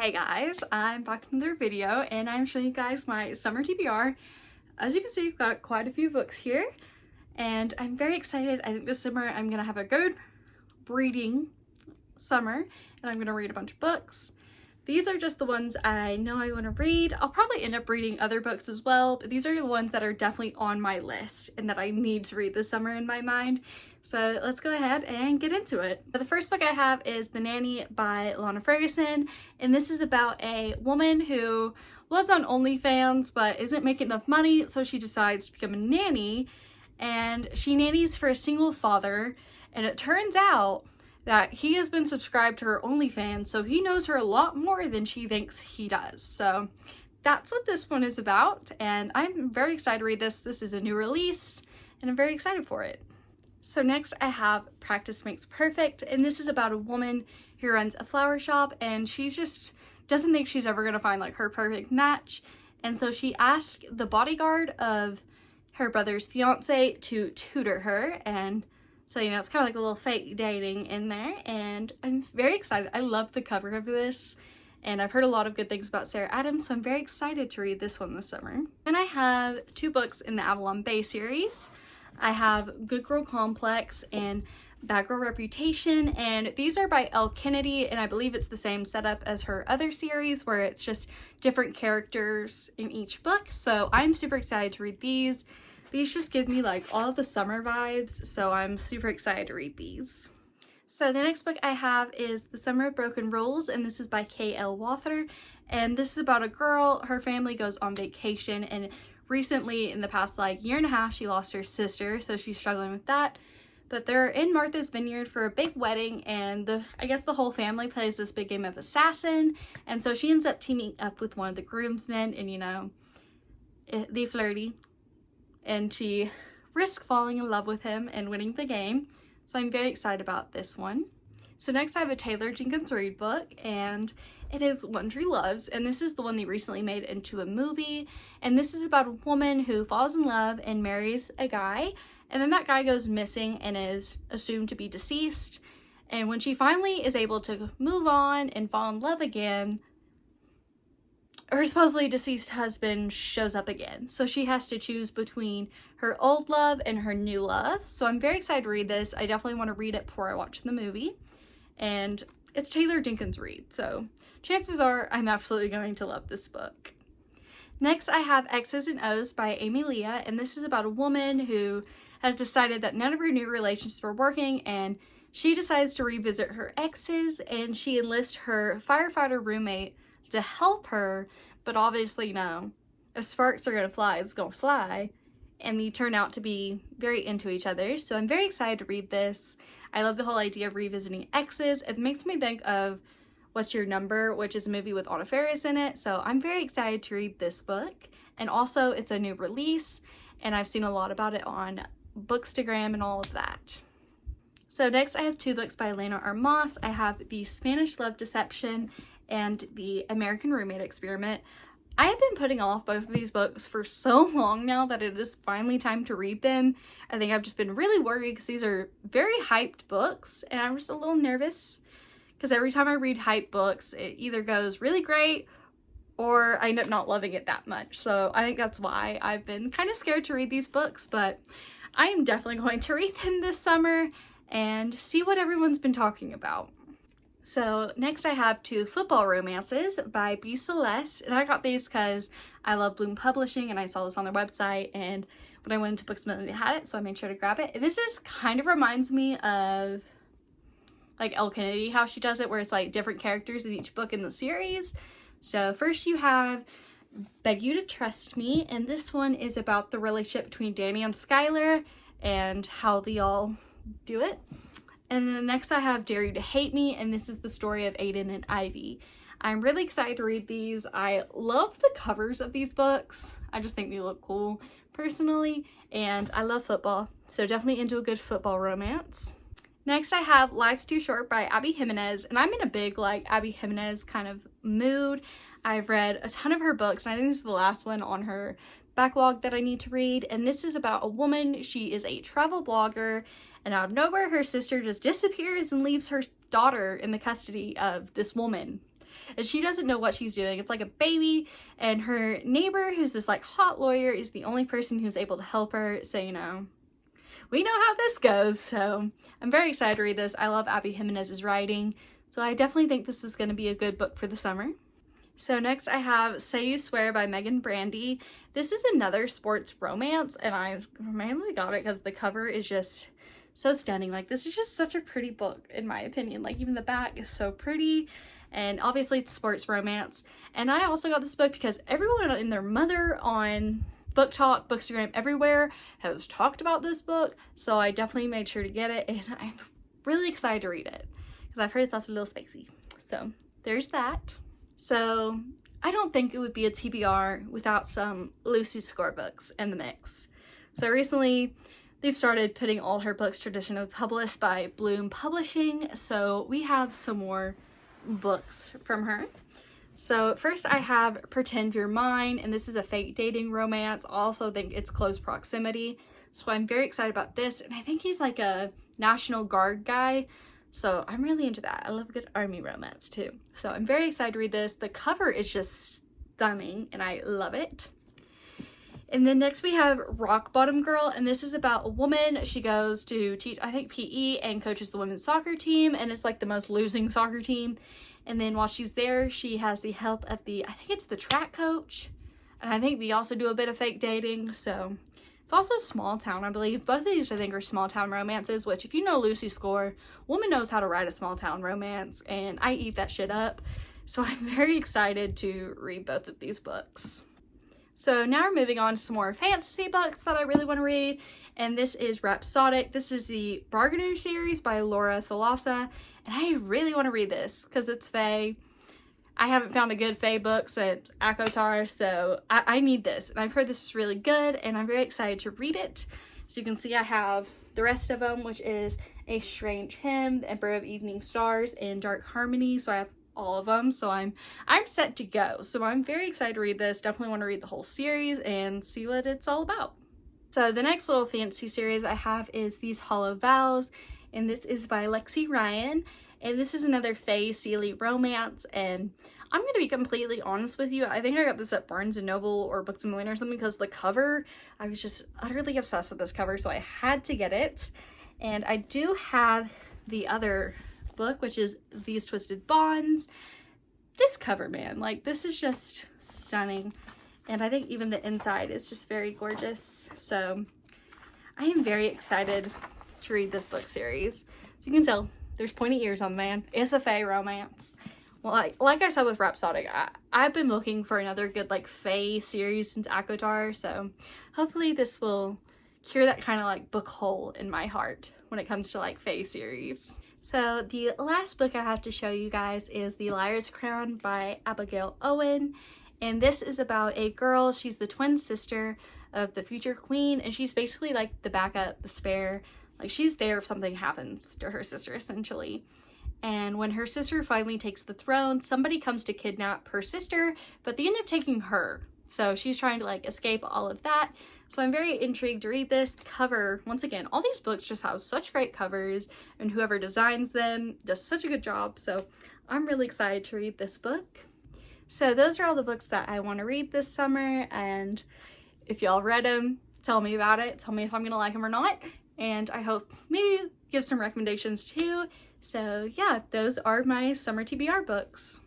Hey guys, I'm back with another video and I'm showing you guys my summer TBR. As you can see, I've got quite a few books here and I'm very excited. I think this summer I'm gonna have a good reading summer and I'm gonna read a bunch of books. These are just the ones I know I want to read. I'll probably end up reading other books as well, but these are the ones that are definitely on my list and that I need to read this summer in my mind. So let's go ahead and get into it. The first book I have is The Nanny by Lana Ferguson, and this is about a woman who was on OnlyFans but isn't making enough money, so she decides to become a nanny, and she nannies for a single father, and it turns out that he has been subscribed to her OnlyFans, so he knows her a lot more than she thinks he does. So that's what this one is about, and I'm very excited to read this. This is a new release, and I'm very excited for it. So next I have Practice Makes Perfect, and this is about a woman who runs a flower shop, and she just doesn't think she's ever gonna find like her perfect match, and so she asked the bodyguard of her brother's fiance to tutor her, and so, you know, it's kind of like a little fake dating in there, and I'm very excited. I love the cover of this, and I've heard a lot of good things about Sarah Adams, so I'm very excited to read this one this summer. And I have two books in the Avalon Bay series. I have Good Girl Complex and Bad Girl Reputation, and these are by Elle Kennedy, and I believe it's the same setup as her other series where it's just different characters in each book, so I'm super excited to read these. These just give me like all the summer vibes, so I'm super excited to read these. So the next book I have is The Summer of Broken Rules, and this is by K.L. Walther, and this is about a girl. Her family goes on vacation, and recently in the past like year and a half she lost her sister, so she's struggling with that. But they're in Martha's Vineyard for a big wedding, and I guess the whole family plays this big game of assassin, and so she ends up teaming up with one of the groomsmen, and you know, they flirty. And she risks falling in love with him and winning the game. So I'm very excited about this one. So next I have a Taylor Jenkins Reid book, and it is One Tree Loves, and this is the one they recently made into a movie. And this is about a woman who falls in love and marries a guy, and then that guy goes missing and is assumed to be deceased. And when she finally is able to move on and fall in love again, her supposedly deceased husband shows up again. So she has to choose between her old love and her new love. So I'm very excited to read this. I definitely want to read it before I watch the movie. And it's Taylor Jenkins Reid, so chances are I'm absolutely going to love this book. Next I have X's and O's by Amy Leah, and this is about a woman who has decided that none of her new relationships were working, and she decides to revisit her exes, and she enlists her firefighter roommate to help her, but obviously, you know, if sparks are gonna fly, it's gonna fly, and they turn out to be very into each other. So I'm very excited to read this. I love the whole idea of revisiting exes. It makes me think of What's Your Number, which is a movie with Anna Faris in it, so I'm very excited to read this book. And also, it's a new release, and I've seen a lot about it on Bookstagram and all of that. So next I have two books by Elena R. Moss. I have The Spanish Love Deception and The American Roommate Experiment. I have been putting off both of these books for so long now that it is finally time to read them. I think I've just been really worried because these are very hyped books, and I'm just a little nervous because every time I read hyped books, it either goes really great or I end up not loving it that much. So I think that's why I've been kind of scared to read these books, but I am definitely going to read them this summer and see what everyone's been talking about. So next I have two football romances by B. Celeste, and I got these because I love Bloom Publishing and I saw this on their website, and when I went into Booksmith they had it, so I made sure to grab it. And this is kind of reminds me of like Elle Kennedy, how she does it, where it's like different characters in each book in the series. So first you have Beg You to Trust Me, and this one is about the relationship between Danny and Skylar and how they all do it. And then next I have Dare You to Hate Me, and this is the story of Aiden and Ivy. I'm really excited to read these. I love the covers of these books. I just think they look cool personally, and I love football, so definitely into a good football romance. Next I have Life's Too Short by Abby Jimenez, and I'm in a big like Abby Jimenez kind of mood. I've read a ton of her books, and I think this is the last one on her backlog that I need to read, and this is about a woman. She is a travel blogger, and out of nowhere her sister just disappears and leaves her daughter in the custody of this woman. and she doesn't know what she's doing. It's like a baby, and her neighbor, who's this like hot lawyer, is the only person who's able to help her. So, you know, we know how this goes. So I'm very excited to read this. I love Abby Jimenez's writing, so I definitely think this is going to be a good book for the summer. So next I have Say You Swear by Megan Brandy. This is another sports romance, and I mainly got it because the cover is just so stunning. Like, this is just such a pretty book in my opinion. Like, even the back is so pretty, and obviously it's sports romance. And I also got this book because everyone and their mother on Book Talk, Bookstagram, everywhere has talked about this book, so I definitely made sure to get it, and I'm really excited to read it because I've heard it's also a little spicy. So there's that. So I don't think it would be a TBR without some Lucy Score books in the mix. So recently they've started putting all her books traditionally published by Bloom Publishing, so we have some more books from her. So first I have Pretend You're Mine, and this is a fake dating romance. I also think it's close proximity, so I'm very excited about this, and I think he's like a National Guard guy, so I'm really into that. I love a good army romance too. So I'm very excited to read this. The cover is just stunning and I love it. And then next we have Rock Bottom Girl, and this is about a woman. She goes to teach, I think, PE and coaches the women's soccer team, and it's like the most losing soccer team. And then while she's there, she has the help of the, I think it's the track coach, and I think they also do a bit of fake dating. So it's also small town, I believe. Both of these I think are small town romances, which if you know Lucy Score, woman knows how to write a small town romance, and I eat that shit up. So I'm very excited to read both of these books. So now we're moving on to some more fantasy books that I really want to read, and this is Rhapsodic. This is the Bargainer series by Laura Thalassa, and I really want to read this because it's fae. I haven't found a good fae book since ACOTAR, so I need this, and I've heard this is really good, and I'm very excited to read it. So you can see I have the rest of them, which is A Strange Hymn, The Emperor of Evening Stars, and Dark Harmony, so I have all of them, so I'm set to go. So I'm very excited to read this. Definitely want to read the whole series and see what it's all about. So the next little fantasy series I have is These Hollow Vows, and this is by Lexi Ryan, and this is another fae Sealy romance. And I'm gonna be completely honest with you, I think I got this at Barnes & Noble or Books a Million or something, because the cover, I was just utterly obsessed with this cover, so I had to get it. And I do have the other book, which is These Twisted Bonds. This cover, man, like, this is just stunning, and I think even the inside is just very gorgeous. So I am very excited to read this book series. As you can tell, there's pointy ears on the man. It's a fae romance. Well, like I said with Rhapsodic, I've been looking for another good like fae series since ACOTAR, so hopefully this will cure that kind of like book hole in my heart when it comes to like fae series. So the last book I have to show you guys is The Liar's Crown by Abigail Owen, and this is about a girl. She's the twin sister of the future queen, and she's basically like the backup, the spare, like she's there if something happens to her sister essentially. And when her sister finally takes the throne, somebody comes to kidnap her sister, but they end up taking her. So she's trying to like escape all of that. So I'm very intrigued to read this. Cover, once again, all these books just have such great covers, and whoever designs them does such a good job. So I'm really excited to read this book. So those are all the books that I want to read this summer, and if y'all read them, tell me about it. Tell me if I'm gonna like them or not, and I hope maybe give some recommendations too. So yeah, those are my summer TBR books.